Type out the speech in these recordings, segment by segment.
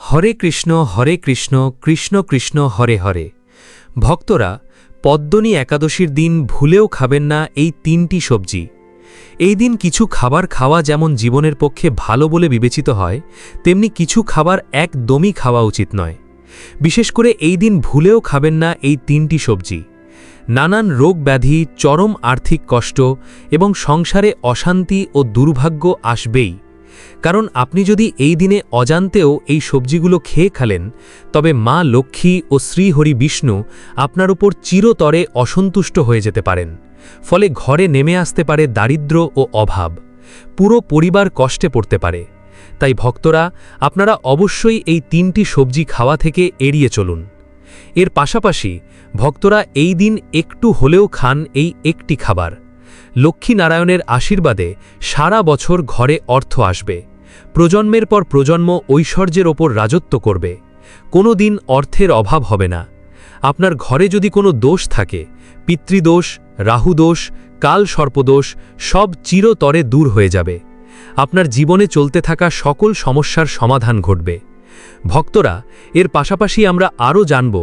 হরে কৃষ্ণ কৃষ্ণ কৃষ্ণ হরে হরে। ভক্তরা, পদ্মনী একাদশীর দিন ভুলেও খাবেন না এই তিনটি সবজি। এই দিন কিছু খাবার খাওয়া যেমন জীবনের পক্ষে ভালো বলে বিবেচিত হয়, তেমনি কিছু খাবার একদমই খাওয়া উচিত নয়। বিশেষ করে এই দিন ভুলেও খাবেন না এই তিনটি সবজি। নানান রোগ ব্যাধি, চরম আর্থিক কষ্ট এবং সংসারে অশান্তি ও দুর্ভাগ্য আসবেই। কারণ আপনি যদি এই দিনে অজান্তেও এই সবজিগুলো খেয়ে খেলেন, তবে মা লক্ষ্মী ও শ্রীহরি বিষ্ণু আপনার উপর চিরতরে অসন্তুষ্ট হয়ে যেতে পারেন। ফলে ঘরে নেমে আসতে পারে দারিদ্র্য ও অভাব, পুরো পরিবার কষ্টে পড়তে পারে। তাই ভক্তরা, আপনারা অবশ্যই এই তিনটি সবজি খাওয়া থেকে এড়িয়ে চলুন। এর পাশাপাশি ভক্তরা এই দিন একটু হলেও খান এই একটি খাবার। লক্ষ্মীনারায়ণের আশীর্বাদে সারা বছর ঘরে অর্থ আসবে, প্রজন্মের পর প্রজন্ম ঐশ্বর্যের ওপর রাজত্ব করবে, কোনো দিন অর্থের অভাব হবে না। আপনার ঘরে যদি কোনো দোষ থাকে, পিতৃদোষ, রাহুদোষ, কাল সর্পদোষ, সব চিরতরে দূর হয়ে যাবে। আপনার জীবনে চলতে থাকা সকল সমস্যার সমাধান ঘটবে। ভক্তরা, এর পাশাপাশি আমরা আরও জানব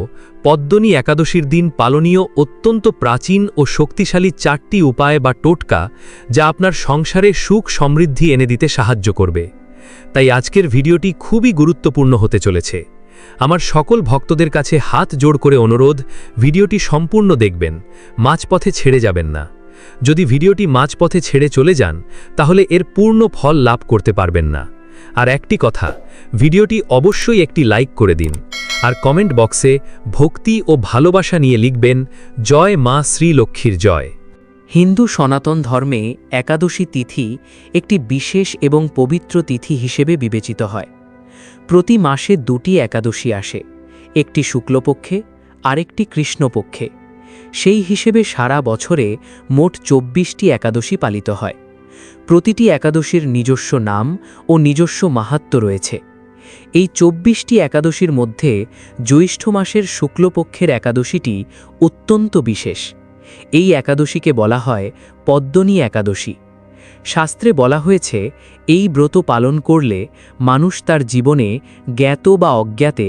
পদ্মনী একাদশীর দিন পালনীয় অত্যন্ত প্রাচীন ও শক্তিশালী 4টি উপায় বা টোটকা, যা আপনার সংসারে সুখ সমৃদ্ধি এনে দিতে সাহায্য করবে। তাই আজকের ভিডিওটি খুবই গুরুত্বপূর্ণ হতে চলেছে। আমার সকল ভক্তদের কাছে হাত জোড় করে অনুরোধ, ভিডিওটি সম্পূর্ণ দেখবেন, মাঝপথে ছেড়ে যাবেন না। যদি ভিডিওটি মাঝপথে ছেড়ে চলে যান, তাহলে এর পূর্ণ ফল লাভ করতে পারবেন না। আর একটি কথা, ভিডিওটি অবশ্যই একটি লাইক করে দিন, আর কমেন্ট বক্সে ভক্তি ও ভালোবাসা নিয়ে লিখবেন, জয় মা শ্রী লক্ষ্মীর জয়। হিন্দু সনাতন ধর্মে একাদশী তিথি একটি বিশেষ এবং পবিত্র তিথি হিসেবে বিবেচিত হয়। প্রতি মাসে 2টি একাদশী আসে, একটি শুক্লপক্ষে আরেকটি কৃষ্ণপক্ষে। সেই হিসেবে সারা বছরে মোট 24টি একাদশী পালিত হয়। প্রতিটি একাদশীর নিজস্ব নাম ও নিজস্ব মাহাত্ম্য রয়েছে। এই 24টি একাদশীর মধ্যে জ্যৈষ্ঠ মাসের শুক্লপক্ষের একাদশীটি অত্যন্ত বিশেষ। এই একাদশীকে বলা হয় পদ্মনী একাদশী। শাস্ত্রে বলা হয়েছে, এই ব্রত পালন করলে মানুষ তার জীবনে জ্ঞাত বা অজ্ঞাতে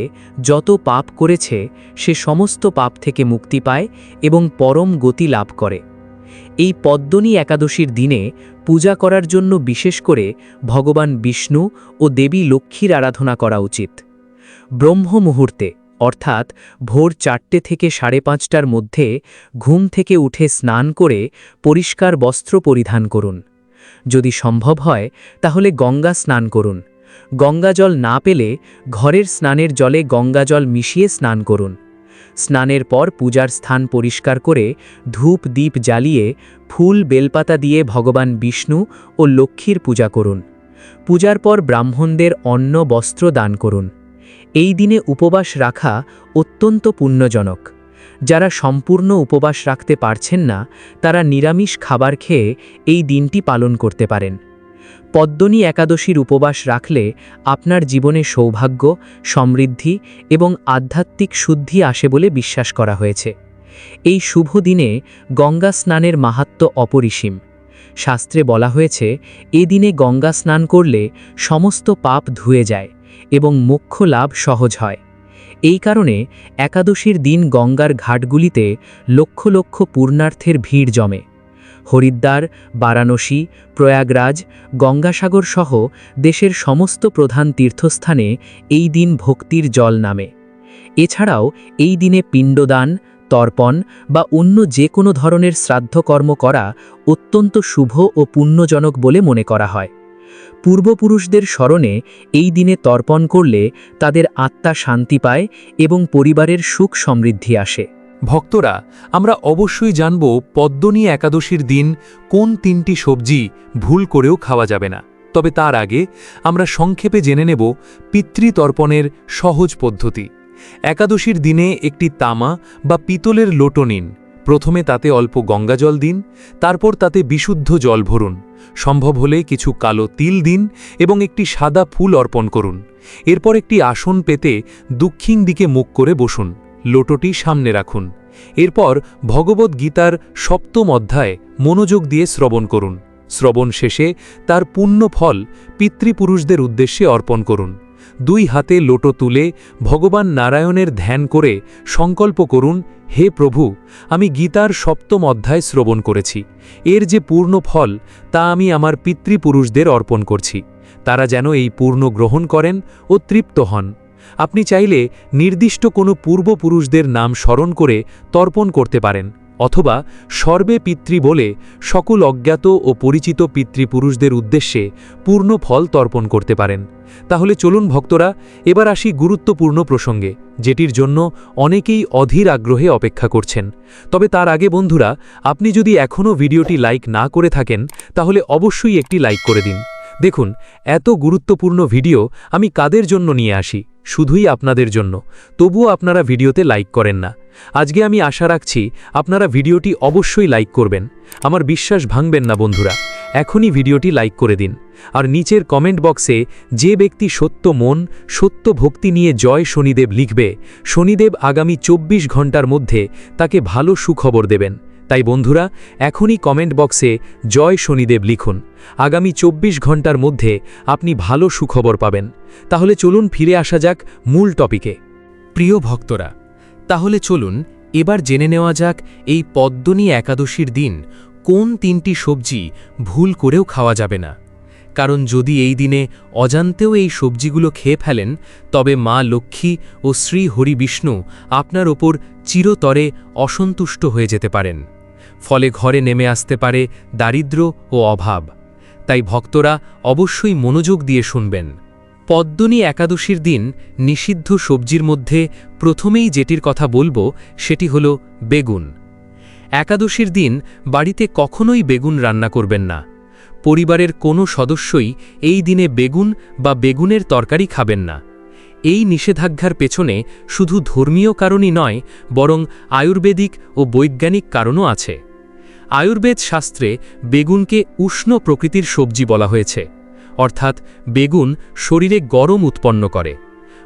যত পাপ করেছে সে সমস্ত পাপ থেকে মুক্তি পায় এবং পরম গতি লাভ করে। এই পদ্মনী একাদশীর দিনে পূজা করার জন্য বিশেষ করে ভগবান বিষ্ণু ও দেবী লক্ষ্মীর আরাধনা করা উচিত। ব্রহ্ম মুহূর্তে অর্থাৎ ভোর 4টে থেকে 5:30টার মধ্যে ঘুম থেকে উঠে স্নান করে পরিষ্কার বস্ত্র পরিধান করুন। যদি সম্ভব হয় তাহলে গঙ্গা স্নান করুন। গঙ্গাজল না পেলে ঘরের স্নানের জলে গঙ্গাজল মিশিয়ে স্নান করুন। স্নানের পর পূজার স্থান পরিষ্কার করে ধূপ দীপ জ্বালিয়ে ফুল বেলপাতা দিয়ে ভগবান বিষ্ণু ও লক্ষ্মীর পূজা করুন। পূজার পর ব্রাহ্মণদের অন্ন বস্ত্র দান করুন। এই দিনে উপবাস রাখা অত্যন্ত পুণ্যজনক। যারা সম্পূর্ণ উপবাস রাখতে পারছেন না, তারা নিরামিষ খাবার খেয়ে এই দিনটি পালন করতে পারেন। পদ্মনী একাদশীর উপবাস রাখলে আপনার জীবনে সৌভাগ্য, সমৃদ্ধি এবং আধ্যাত্মিক শুদ্ধি আসে বলে বিশ্বাস করা হয়েছে। এই শুভ দিনে গঙ্গা স্নানের মাহাত্ম্য অপরিসীম। শাস্ত্রে বলা হয়েছে, এ দিনে গঙ্গা স্নান করলে সমস্ত পাপ ধুয়ে যায় এবং মোক্ষ লাভ সহজ হয়। এই কারণে একাদশীর দিন গঙ্গার ঘাটগুলিতে লক্ষ লক্ষ পূর্ণার্থের ভিড় জমে। হরিদ্বার, বারাণসী, প্রয়াগরাজ, গঙ্গাসাগর সহ দেশের সমস্ত প্রধান তীর্থস্থানে এই দিন ভক্তির জল নামে। এছাড়াও এই দিনে পিণ্ডদান, তর্পণ বা অন্য যে কোনো ধরনের শ্রাদ্ধকর্ম করা অত্যন্ত শুভ ও পুণ্যজনক বলে মনে করা হয়। পূর্বপুরুষদের স্মরণে এই দিনে তর্পণ করলে তাদের আত্মা শান্তি পায় এবং পরিবারের সুখ সমৃদ্ধি আসে। ভক্তরা, আমরা অবশ্যই জানব পদ্মনী একাদশীর দিন কোন 3টি সবজি ভুল করেও খাওয়া যাবে না। তবে তার আগে আমরা সংক্ষেপে জেনে নেব পিতৃতর্পণের সহজ পদ্ধতি। একাদশীর দিনে একটি তামা বা পিতলের লোটো নিন। প্রথমে তাতে অল্প গঙ্গাজল দিন, তারপর তাতে বিশুদ্ধ জল ভরুন। সম্ভব হলে কিছু কালো তিল দিন এবং একটি সাদা ফুল অর্পণ করুন। এরপর একটি আসন পেতে দক্ষিণ দিকে মুখ করে বসুন। লোটোটি সামনে রাখুন। এরপর ভগবদ্ গীতার 7ম অধ্যায় মনোযোগ দিয়ে শ্রবণ করুন। শ্রবণ শেষে তার পুণ্য ফল পিতৃপুরুষদের উদ্দেশ্যে অর্পণ করুন। দুই হাতে লোটো তুলে ভগবান নারায়ণের ধ্যান করে সংকল্প করুন, হে প্রভু, আমি গীতার ৭ম অধ্যায় শ্রবণ করেছি। এর যে পূর্ণ ফল তা আমি আমার পিতৃপুরুষদের অর্পণ করছি। তারা যেন এই পূর্ণ গ্রহণ করেন ও তৃপ্ত হন। আপনি চাইলে নির্দিষ্ট কোনো পূর্বপুরুষদের নাম স্মরণ করে তর্পণ করতে পারেন, অথবা সর্বে পিতৃ বলে সকল অজ্ঞাত ও পরিচিত পিতৃপুরুষদের উদ্দেশ্যে পূর্ণ ফল তর্পণ করতে পারেন। তাহলে চলুন ভক্তরা, এবার আসি গুরুত্বপূর্ণ প্রসঙ্গে, যেটির জন্য অনেকেই অধীর আগ্রহে অপেক্ষা করছেন। তবে তার আগে বন্ধুরা, আপনি যদি এখনও ভিডিওটি লাইক না করে থাকেন তাহলে অবশ্যই একটি লাইক করে দিন। দেখুন, এত গুরুত্বপূর্ণ ভিডিও আমি কাদের জন্য নিয়ে আসি? শুধুই আপনাদের জন্য। তবুও আপনারা ভিডিওতে লাইক করেন না। আজকে আমি আশা রাখছি আপনারা ভিডিওটি অবশ্যই লাইক করবেন। আমার বিশ্বাস ভাঙবেন না বন্ধুরা, এখনই ভিডিওটি লাইক করে দিন। আর নিচের কমেন্ট বক্সে যে ব্যক্তি সত্য মন, সত্য ভক্তি নিয়ে জয় শনিদেব লিখবে, শনিদেব আগামী ২৪ ঘন্টার মধ্যে তাকে ভালো সুখবর দেবেন। তাই বন্ধুরা, এখনই কমেন্ট বক্সে জয় শনিদেব লিখুন। আগামী ২৪ ঘন্টার মধ্যে আপনি ভালো সুখবর পাবেন। তাহলে চলুন ফিরে আসা যাক মূল টপিকে। প্রিয় ভক্তরা, তাহলে চলুন এবার জেনে নেওয়া যাক এই পদ্মনী একাদশীর দিন কোন ৩টি সবজি ভুল করেও খাওয়া যাবে না। কারণ যদি এই দিনে অজান্তেও এই সবজিগুলো খেয়ে ফেলেন, তবে মা লক্ষ্মী ও শ্রী হরি বিষ্ণু আপনার ওপর চিরতরে অসন্তুষ্ট হয়ে যেতে পারেন। ফলে ঘরে নেমে আসতে পারে দারিদ্র্য ও অভাব। তাই ভক্তরা অবশ্যই মনোযোগ দিয়ে শুনবেন। পদ্মনী একাদশীর দিন নিষিদ্ধ সবজির মধ্যে প্রথমেই যেটির কথা বলবো সেটি হল বেগুন। একাদশীর দিন বাড়িতে কখনোই বেগুন রান্না করবেন না। পরিবারের কোনো সদস্যই এই দিনে বেগুন বা বেগুনের তরকারি খাবেন না। এই নিষেধাজ্ঞার পেছনে শুধু ধর্মীয় কারণই নয়, বরং আয়ুর্বেদিক ও বৈজ্ঞানিক কারণও আছে। আয়ুর্বেদ শাস্ত্রে বেগুনকে উষ্ণ প্রকৃতির সবজি বলা হয়েছে, অর্থাৎ বেগুন শরীরে গরম উৎপন্ন করে।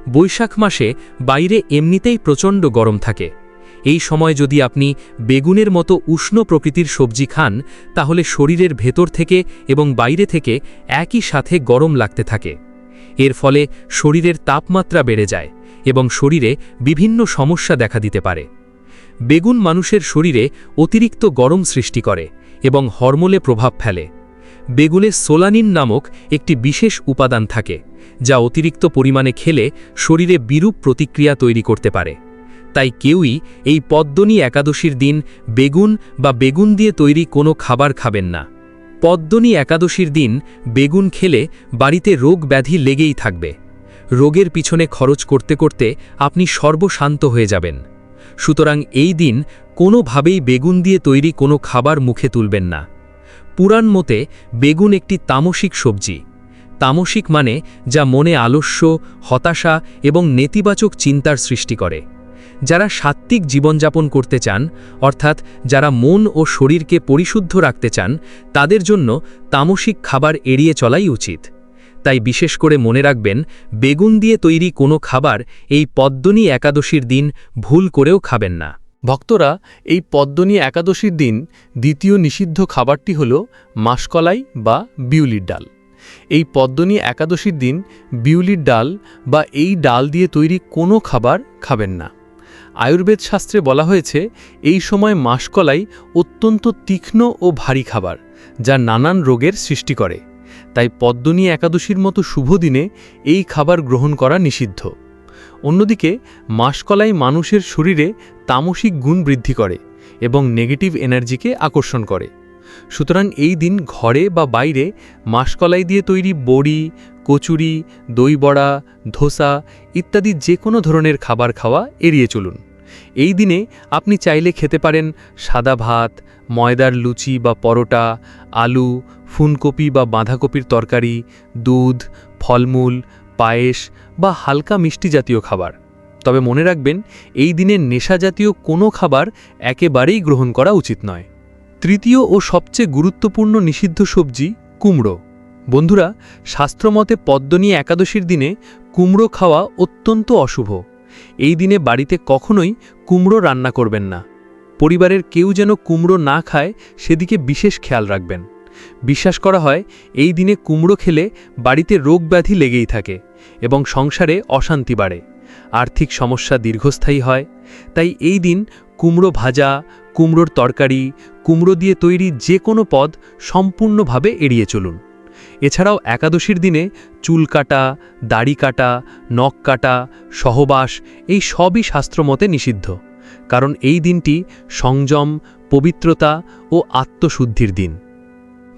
বৈশাখ মাসে বাইরে এমনিতেই প্রচণ্ড গরম থাকে। এই সময় যদি আপনি বেগুনের মতো উষ্ণ প্রকৃতির সবজি খান, তাহলে শরীরের ভেতর থেকে এবং বাইরে থেকে একই সাথে গরম লাগতে থাকে। এর ফলে শরীরের তাপমাত্রা বেড়ে যায় এবং শরীরে বিভিন্ন সমস্যা দেখা দিতে পারে। বেগুন মানুষের শরীরে অতিরিক্ত গরম সৃষ্টি করে এবং হরমোনে প্রভাব ফেলে। বেগুনে সোলানিন নামক একটি বিশেষ উপাদান থাকে, যা অতিরিক্ত পরিমাণে খেলে শরীরে বিরূপ প্রতিক্রিয়া তৈরি করতে পারে। তাই কেউই এই পদ্মনী একাদশীর দিন বেগুন বা বেগুন দিয়ে তৈরি কোনো খাবার খাবেন না। পদ্মনী একাদশীর দিন বেগুন খেলে বাড়িতে রোগ ব্যাধি লেগেই থাকবে। রোগের পিছনে খরচ করতে করতে আপনি সর্বশান্ত হয়ে যাবেন। সুতরাং এই দিন কোনোভাবেই বেগুন দিয়ে তৈরি কোনো খাবার মুখে তুলবেন না। পুরাণ মতে বেগুন একটি তামসিক সবজি। তামসিক মানে যা মনে আলস্য, হতাশা এবং নেতিবাচক চিন্তার সৃষ্টি করে। যারা সাত্ত্বিক জীবনযাপন করতে চান, অর্থাৎ যারা মন ও শরীরকে পরিশুদ্ধ রাখতে চান, তাদের জন্য তামসিক খাবার এড়িয়ে চলাই উচিত। তাই বিশেষ করে মনে রাখবেন, বেগুন দিয়ে তৈরি কোনো খাবার এই পদ্মনী একাদশীর দিন ভুল করেও খাবেন না। ভক্তরা, এই পদ্মনী একাদশীর দিন দ্বিতীয় নিষিদ্ধ খাবারটি হল মাসকলাই বা বিউলির ডাল। এই পদ্মনী একাদশীর দিন বিউলির ডাল বা এই ডাল দিয়ে তৈরি কোনো খাবার খাবেন না। আয়ুর্বেদ শাস্ত্রে বলা হয়েছে, এই সময় মাসকলাই অত্যন্ত তীক্ষ্ণ ও ভারী খাবার, যা নানান রোগের সৃষ্টি করে। তাই পদ্মনী একাদশীর মতো শুভ দিনে এই খাবার গ্রহণ করা নিষিদ্ধ। অন্যদিকে মাসকলাই মানুষের শরীরে তামসিক গুণ বৃদ্ধি করে এবং নেগেটিভ এনার্জিকে আকর্ষণ করে। সুতরাং এই দিন ঘরে বা বাইরে মাসকলাই দিয়ে তৈরি বড়ি, কচুরি, দই বড়া, ধোসা ইত্যাদি যে কোনো ধরনের খাবার খাওয়া এড়িয়ে চলুন। এই দিনে আপনি চাইলে খেতে পারেন সাদা ভাত, ময়দার লুচি বা পরোটা, আলু, ফুলকপি বা বাঁধাকপির তরকারি, দুধ, ফলমূল, পায়েস বা হালকা মিষ্টি জাতীয় খাবার। তবে মনে রাখবেন, এই দিনে নেশা জাতীয় কোনো খাবার একেবারেই গ্রহণ করা উচিত নয়। তৃতীয় ও সবচেয়ে গুরুত্বপূর্ণ নিষিদ্ধ সবজি কুমড়ো। বন্ধুরা, শাস্ত্রমতে পদ্মনী একাদশীর দিনে কুমড়ো খাওয়া অত্যন্ত অশুভ। এই দিনে বাড়িতে কখনোই কুমড়ো রান্না করবেন না। পরিবারের কেউ যেন কুমড়ো না খায় সেদিকে বিশেষ খেয়াল রাখবেন। বিশ্বাস করা হয়, এই দিনে কুমড়ো খেলে বাড়িতে রোগ ব্যাধি লেগেই থাকে এবং সংসারে অশান্তি বাড়ে, আর্থিক সমস্যা দীর্ঘস্থায়ী হয়। তাই এই দিন কুমড়ো ভাজা, কুমড়োর তরকারি, কুমড়ো দিয়ে তৈরি যে কোনো পদ সম্পূর্ণভাবে এড়িয়ে চলুন। এছাড়াও একাদশীর দিনে চুল কাটা, দাড়ি কাটা, নখ কাটা, সহবাস এই সবই শাস্ত্রমতে নিষিদ্ধ, কারণ এই দিনটি সংযম, পবিত্রতা ও আত্মশুদ্ধির দিন।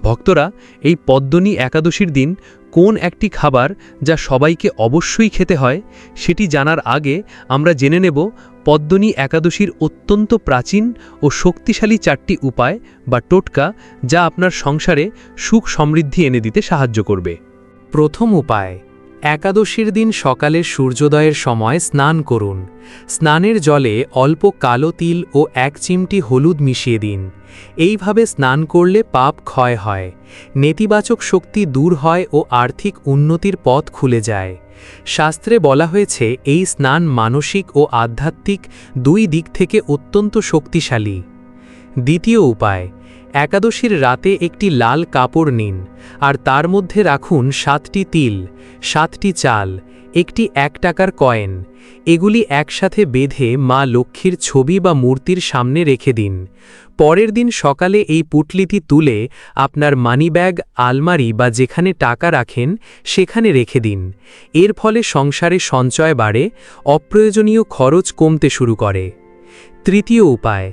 ভক্তরা, এই পদ্মনী একাদশীর দিন কোন একটি খাবার যা সবাইকে অবশ্যই খেতে হয় সেটি জানার আগে আমরা জেনে নেব পদ্মনী একাদশীর অত্যন্ত প্রাচীন ও শক্তিশালী 4টি উপায় বা টোটকা, যা আপনার সংসারে সুখ সমৃদ্ধি এনে দিতে সাহায্য করবে। প্রথম উপায়, একাদশীর দিন সকালে সূর্যোদয়ের সময় স্নান করুন। স্নানের জলে অল্প কালো তিল ও 1 চিমটি হলুদ মিশিয়ে দিন। এইভাবে স্নান করলে পাপ ক্ষয় হয়, নেতিবাচক শক্তি দূর হয় ও আর্থিক উন্নতির পথ খুলে যায়। শাস্ত্রে বলা হয়েছে এই স্নান মানসিক ও আধ্যাত্মিক 2 দিক থেকে অত্যন্ত শক্তিশালী। দ্বিতীয় উপায়, একাদশীর রাতে একটি লাল কাপড় নিন আর তার মধ্যে রাখুন 7টি তিল, 7টি চাল, একটি 1 টাকার কয়েন। এগুলি একসাথে বেঁধে মা লক্ষ্মীর ছবি বা মূর্তির সামনে রেখে দিন। পরের দিন সকালে এই পুটলিটি তুলে আপনার মানিব্যাগ, আলমারি বা যেখানে টাকা রাখেন সেখানে রেখে দিন। এর ফলে সংসারে সঞ্চয় বাড়ে, অপ্রয়োজনীয় খরচ কমতে শুরু করে। তৃতীয় উপায়,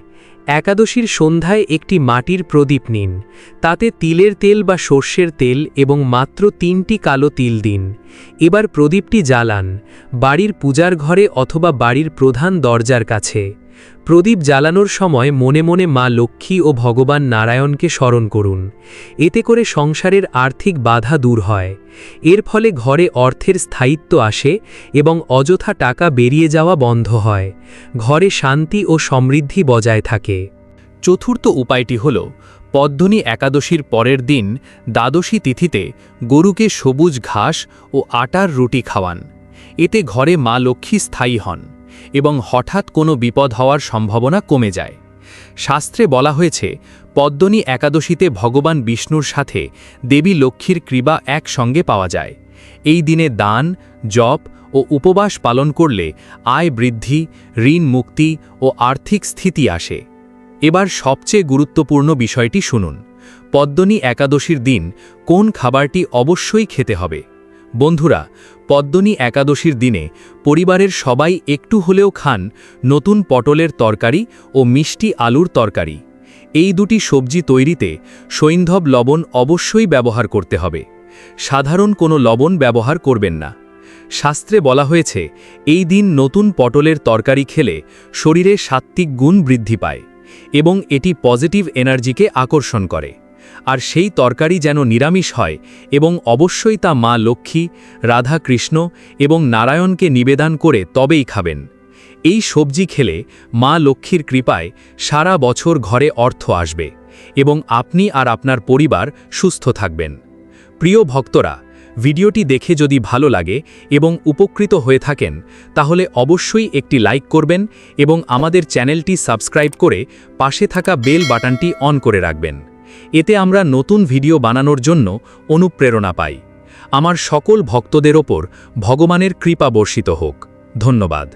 একাদশীর সন্ধ্যায় একটি মাটির প্রদীপ নিন। তাতে তিলের তেল বা সর্ষের তেল এবং মাত্র 3টি কালো তিল দিন। এবার প্রদীপটি জ্বালান, বাড়ির পূজার ঘরে অথবা বাড়ির প্রধান দরজার কাছে। প্রদীপ জ্বালানোর সময় মনে মনে মা লক্ষ্মী ও ভগবান নারায়ণকে স্মরণ করুন। এতে করে সংসারের আর্থিক বাধা দূর হয়। এর ফলে ঘরে অর্থের স্থায়িত্ব আসে এবং অযথা টাকা বেরিয়ে যাওয়া বন্ধ হয়। ঘরে শান্তি ও সমৃদ্ধি বজায় থাকে। চতুর্থ উপায়টি হল পদ্মনী একাদশীর পরের দিন দ্বাদশী তিথিতে গরুকে সবুজ ঘাস ও আটার রুটি খাওয়ান। এতে ঘরে মা লক্ষ্মী স্থায়ী হন এবং হঠাৎ কোনো বিপদ হওয়ার সম্ভাবনা কমে যায়। শাস্ত্রে বলা হয়েছে পদ্মনী একাদশীতে ভগবান বিষ্ণুর সাথে দেবী লক্ষ্মীর কৃপা একসঙ্গে পাওয়া যায়। এই দিনে দান, জপ ও উপবাস পালন করলে আয় বৃদ্ধি, ঋণ মুক্তি ও আর্থিক স্থিতি আসে। এবার সবচেয়ে গুরুত্বপূর্ণ বিষয়টি শুনুন, পদ্মনী একাদশীর দিন কোন খাবারটি অবশ্যই খেতে হবে। বন্ধুরা, পদ্মনী একাদশীর দিনে পরিবারের সবাই একটু হলেও খান নতুন পটলের তরকারি ও মিষ্টি আলুর তরকারি। এই দুটি সবজি তৈরিতে সৈন্ধব লবণ অবশ্যই ব্যবহার করতে হবে। সাধারণ কোনো লবণ ব্যবহার করবেন না। শাস্ত্রে বলা হয়েছে এই দিন নতুন পটলের তরকারি খেলে শরীরে সাত্ত্বিক গুণ বৃদ্ধি পায় এবং এটি পজিটিভ এনার্জিকে আকর্ষণ করে। আর সেই তরকারি যেন নিরামিষ হয় এবং অবশ্যই তা মা লক্ষ্মী, রাধা কৃষ্ণ এবং নারায়ণকে নিবেদন করে তবেই খাবেন। এই সবজি খেলে মা লক্ষ্মীর কৃপায় সারা বছর ঘরে অর্থ আসবে এবং আপনি আর আপনার পরিবার সুস্থ থাকবেন। প্রিয় ভক্তরা, ভিডিওটি দেখে যদি ভালো লাগে এবং উপকৃত হয়ে থাকেন তাহলে অবশ্যই একটি লাইক করবেন এবং আমাদের চ্যানেলটি সাবস্ক্রাইব করে পাশে থাকা বেল বাটনটি অন করে রাখবেন। এতে আমরা নতুন ভিডিও বানানোর জন্য অনুপ্রেরণা পাই। আমার সকল ভক্তদের ওপর ভগবানের কৃপা বর্ষিত হোক। ধন্যবাদ।